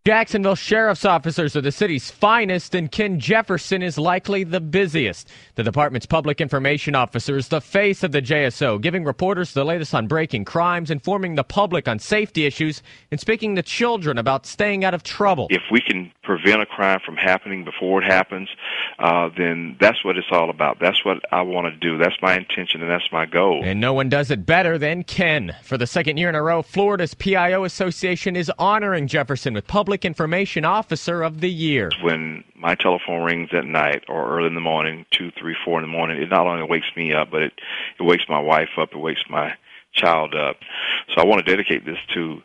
Jacksonville sheriff's officers are the city's finest, and Ken Jefferson is likely the busiest. The department's public information officer is the face of the JSO, giving reporters the latest on breaking crimes, informing the public on safety issues, and speaking to children about staying out of trouble. If we can prevent a crime from happening before it happens, then that's what it's all about. That's what I want to do. That's my intention, and that's my goal. And no one does it better than Ken. For the second year in a row, Florida's PIO Association is honoring Jefferson with Public Information Officer of the Year. When my telephone rings at night or early in the morning, 2, 3, 4 in the morning, it not only wakes me up, but it wakes my wife up, it wakes my child up. So I want to dedicate this to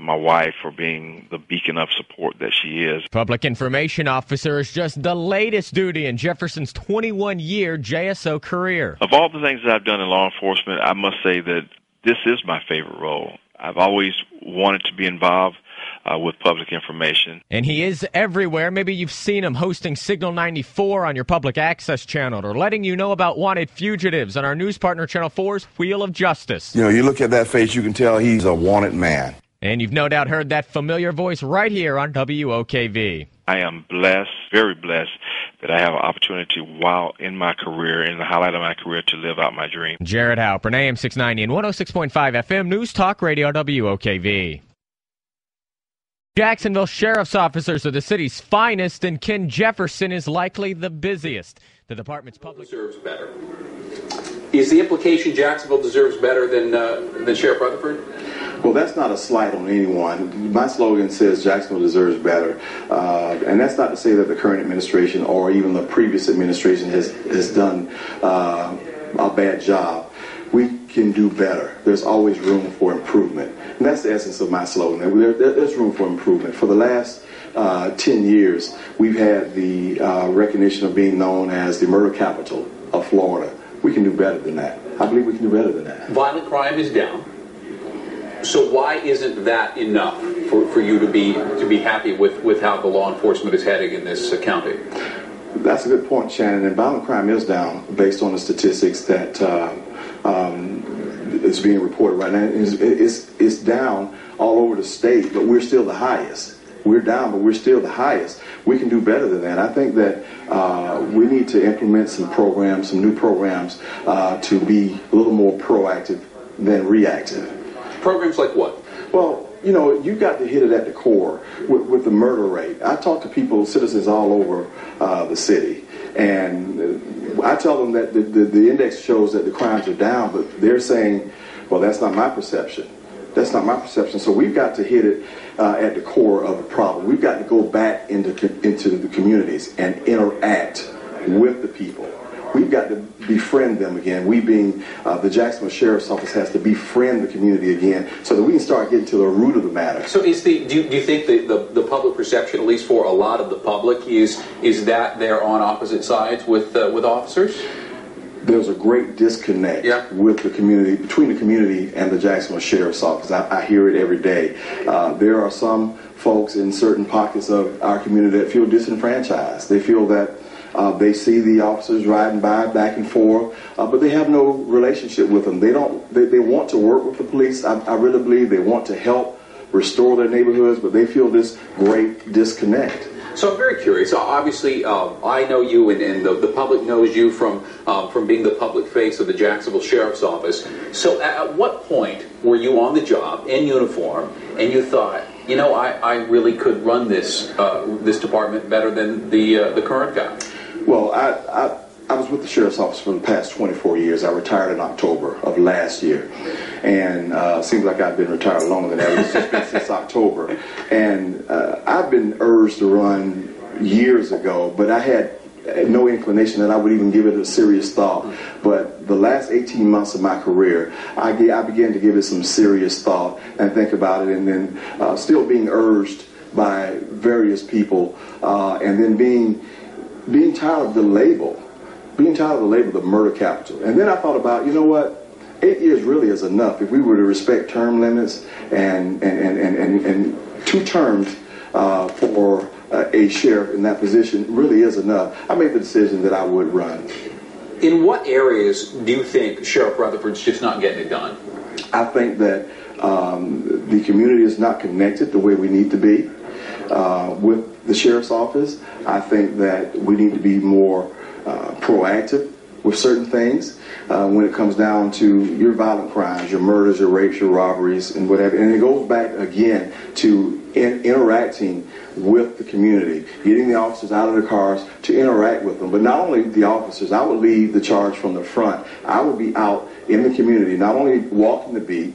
my wife for being the beacon of support that she is. Public Information Officer is just the latest duty in Jefferson's 21-year JSO career. Of all the things that I've done in law enforcement, I must say that this is my favorite role. I've always wanted to be involved with public information. And he is everywhere. Maybe you've seen him hosting Signal 94 on your public access channel, or letting you know about wanted fugitives on our news partner Channel 4's Wheel of Justice. You know, you look at that face, you can tell he's a wanted man. And you've no doubt heard that familiar voice right here on WOKV. I am blessed, very blessed, that I have an opportunity while in my career, in the highlight of my career, to live out my dream. Jared Halpern, AM 690 and 106.5 FM, News Talk Radio, WOKV. Jacksonville sheriff's officers are the city's finest, and Ken Jefferson is likely the busiest. The department's public deserves better. Is the implication Jacksonville deserves better than Sheriff Rutherford? Well, that's not a slight on anyone. My slogan says Jacksonville deserves better. And that's not to say that the current administration or even the previous administration has done a bad job. We can do better. There's always room for improvement. And that's the essence of my slogan. There's room for improvement. For the last 10 years, we've had the recognition of being known as the murder capital of Florida. We can do better than that. I believe we can do better than that. Violent crime is down. So why isn't that enough for you to be happy with how the law enforcement is heading in this county? That's a good point, Shannon. And violent crime is down based on the statistics that is being reported right now. It's down all over the state, but we're still the highest. We're down, but we're still the highest. We can do better than that. I think that we need to implement some programs, some new programs, to be a little more proactive than reactive. Programs like what? Well, you know, you got to hit it at the core with the murder rate. I talk to people, citizens all over the city, and I tell them that the index shows that the crimes are down, but they're saying, well, that's not my perception. That's not my perception. So we've got to hit it at the core of the problem. We've got to go back into the communities and interact with the people. We've got to befriend them again. We being the Jacksonville Sheriff's Office has to befriend the community again so that we can start getting to the root of the matter. So do you think the public perception, at least for a lot of the public, is that they're on opposite sides with officers? There's a great disconnect with the community, between the community and the Jacksonville Sheriff's Office. I hear it every day. There are some folks in certain pockets of our community that feel disenfranchised. They feel that they see the officers riding by back and forth, but they have no relationship with them. They want to work with the police. I really believe they want to help restore their neighborhoods, but they feel this great disconnect. So I'm very curious. Obviously, I know you, and the public knows you from being the public face of the Jacksonville Sheriff's Office. So at what point were you on the job in uniform, and you thought, you know, I really could run this department better than the current guy? Well, I was with the Sheriff's Office for the past 24 years. I retired in October of last year. And seems like I've been retired longer than that. It's just been since October. And I've been urged to run years ago, but I had no inclination that I would even give it a serious thought. But the last 18 months of my career, I began to give it some serious thought and think about it, and then still being urged by various people, and then being tired of the label. The murder capital. And then I thought about, you know what, 8 years really is enough. If we were to respect term limits and 2 terms for a sheriff in that position really is enough, I made the decision that I would run. In what areas do you think Sheriff Rutherford's just not getting it done? I think that the community is not connected the way we need to be. with the sheriff's office. I think that we need to be more proactive with certain things when it comes down to your violent crimes, your murders, your rapes, your robberies, and whatever. And it goes back again to interacting with the community, getting the officers out of their cars to interact with them. But not only the officers, I would lead the charge from the front. I would be out in the community, not only walking the beat,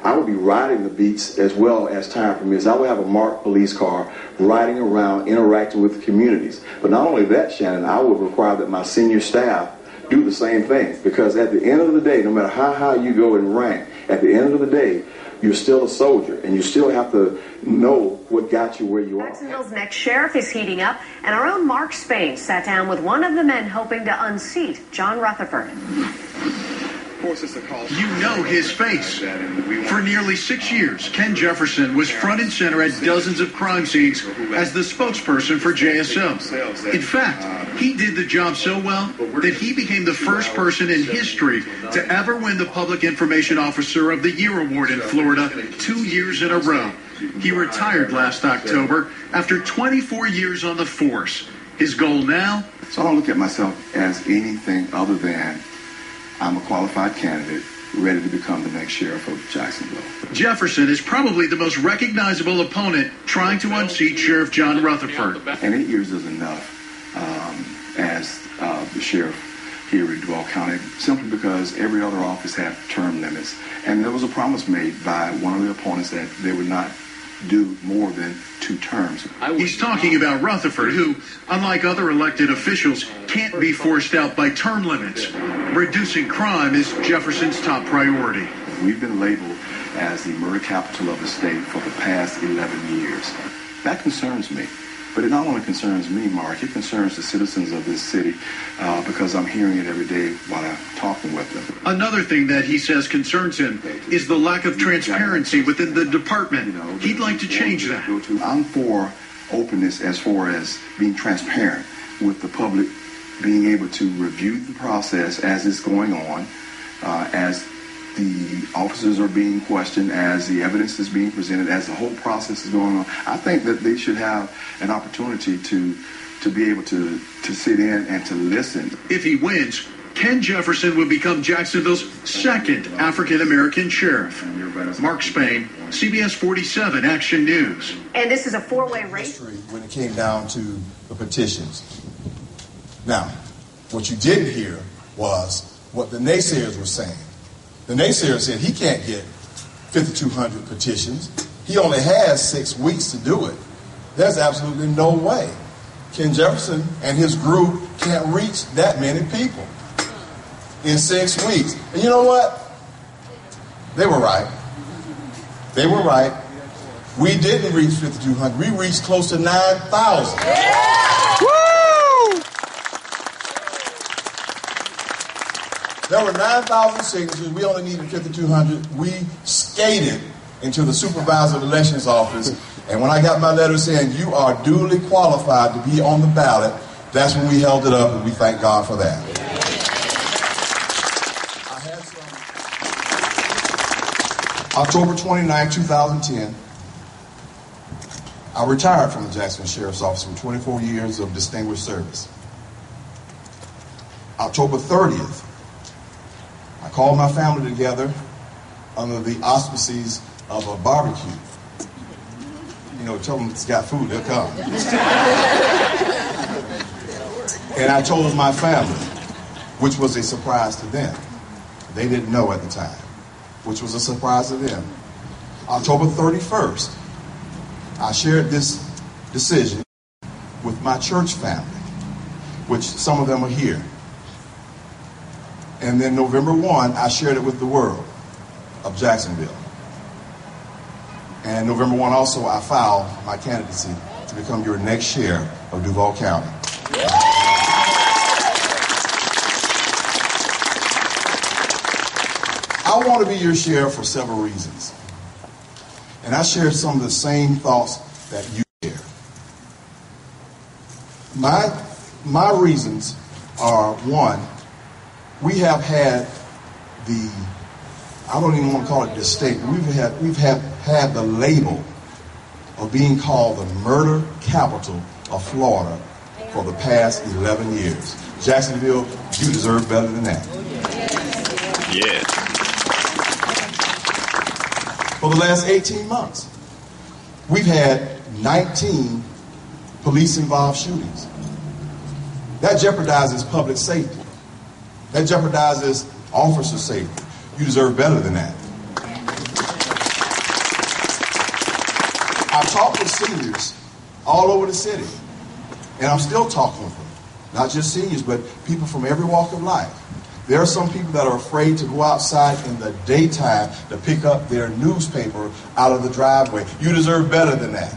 I would be riding the beats as well as time permits. I would have a marked police car riding around, interacting with the communities. But not only that, Shannon, I would require that my senior staff do the same thing. Because at the end of the day, no matter how high you go in rank, at the end of the day, you're still a soldier, and you still have to know what got you where you are. Jacksonville's next sheriff is heating up, and our own Mark Spain sat down with one of the men hoping to unseat John Rutherford. You know his face. For nearly 6 years, Ken Jefferson was front and center at dozens of crime scenes as the spokesperson for JSO. In fact, he did the job so well that he became the first person in history to ever win the Public Information Officer of the Year award in Florida 2 years in a row. He retired last October after 24 years on the force. His goal now? So I don't look at myself as anything other than I'm a qualified candidate ready to become the next sheriff of Jacksonville. Jefferson is probably the most recognizable opponent trying to unseat Sheriff John Rutherford. And 8 years is enough as the sheriff here in Duval County, simply because every other office had term limits. And there was a promise made by one of the opponents that they would not do more than 2 terms. He's talking about Rutherford, who, unlike other elected officials, can't be forced out by term limits. Reducing crime is Jefferson's top priority. We've been labeled as the murder capital of the state for the past 11 years. That concerns me. But it not only concerns me, Mark, it concerns the citizens of this city because I'm hearing it every day while I'm talking with them. Another thing that he says concerns him is the lack of transparency within the department. He'd like to change that. I'm for openness as far as being transparent with the public, being able to review the process as it's going on, as the officers are being questioned, as the evidence is being presented, as the whole process is going on. I think that they should have an opportunity to be able to sit in and to listen. If he wins, Ken Jefferson would become Jacksonville's second African-American sheriff. Mark Spain, CBS 47 Action News. And this is a 4-way race. When it came down to the petitions. Now, what you didn't hear was what the naysayers were saying. The naysayers said he can't get 5,200 petitions. He only has 6 weeks to do it. There's absolutely no way Ken Jefferson and his group can't reach that many people in 6 weeks. And you know what? They were right. They were right. We didn't reach 5,200. We reached close to 9,000. There were 9,000 signatures. We only needed 5,200. We skated into the supervisor of elections office. And when I got my letter saying you are duly qualified to be on the ballot, that's when we held it up, and we thank God for that. I had some. October 29, 2010, I retired from the Jacksonville Sheriff's Office from 24 years of distinguished service. October 30th, I called my family together under the auspices of a barbecue. You know, tell them it's got food, they'll come. And I told my family, which was a surprise to them. They didn't know at the time, which was a surprise to them. October 31st, I shared this decision with my church family, which some of them are here. And then November 1, I shared it with the world of Jacksonville. And November 1 also, I filed my candidacy to become your next sheriff of Duval County. I want to be your sheriff for several reasons. And I share some of the same thoughts that you share. My reasons are, one, we have had I don't even want to call it distinct, we've had the label of being called the murder capital of Florida for the past 11 years. Jacksonville, you deserve better than that. Yes. For the last 18 months, we've had 19 police-involved shootings. That jeopardizes public safety. That jeopardizes officer safety. You deserve better than that. I've talked with seniors all over the city, and I'm still talking with them. Not just seniors, but people from every walk of life. There are some people that are afraid to go outside in the daytime to pick up their newspaper out of the driveway. You deserve better than that.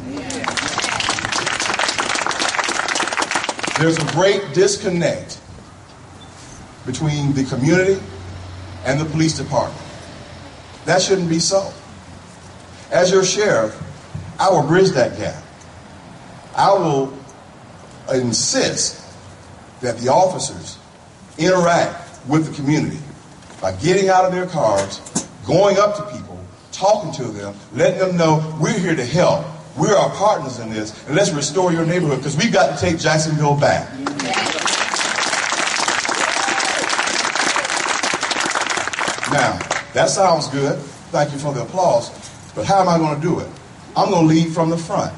There's a great disconnect between the community and the police department. That shouldn't be so. As your sheriff, I will bridge that gap. I will insist that the officers interact with the community by getting out of their cars, going up to people, talking to them, letting them know we're here to help. We're our partners in this, and let's restore your neighborhood because we've got to take Jacksonville back. Now, that sounds good. Thank you for the applause. But how am I going to do it? I'm going to lead from the front.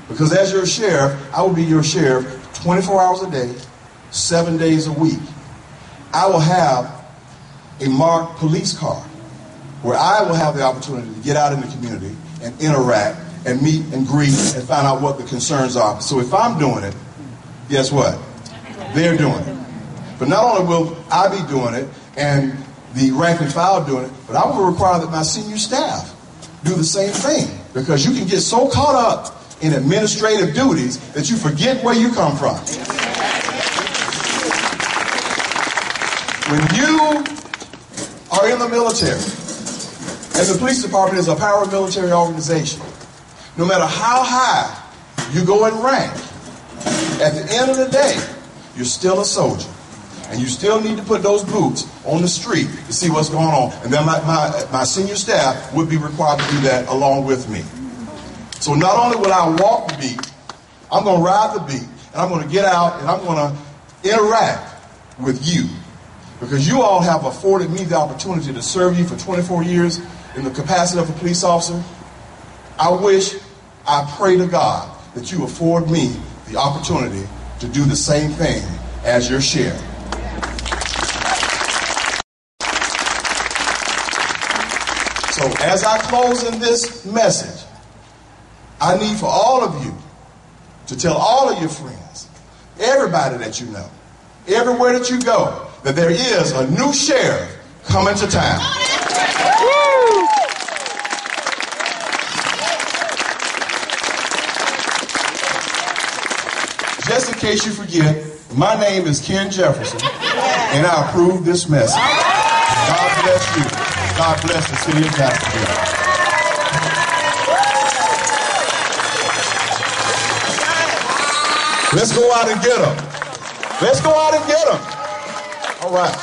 Because as your sheriff, I will be your sheriff 24 hours a day, 7 days a week. I will have a marked police car where I will have the opportunity to get out in the community and interact and meet and greet and find out what the concerns are. So if I'm doing it, guess what? They're doing it. But not only will I be doing it and the rank and file doing it, but I will require that my senior staff do the same thing, because you can get so caught up in administrative duties that you forget where you come from. When you are in the military, and the police department is a paramilitary organization, no matter how high you go in rank, at the end of the day, you're still a soldier. And you still need to put those boots on the street to see what's going on. And then my senior staff would be required to do that along with me. So not only will I walk the beat, I'm going to ride the beat, and I'm going to get out and I'm going to interact with you. Because you all have afforded me the opportunity to serve you for 24 years in the capacity of a police officer. I pray to God that you afford me the opportunity to do the same thing as your sheriff. So as I close in this message, I need for all of you to tell all of your friends, everybody that you know, everywhere that you go, that there is a new sheriff coming to town. Just in case you forget, my name is Ken Jefferson, and I approve this message. God bless you. God bless the city of Jacksonville. Let's go out and get them. Let's go out and get them. All right.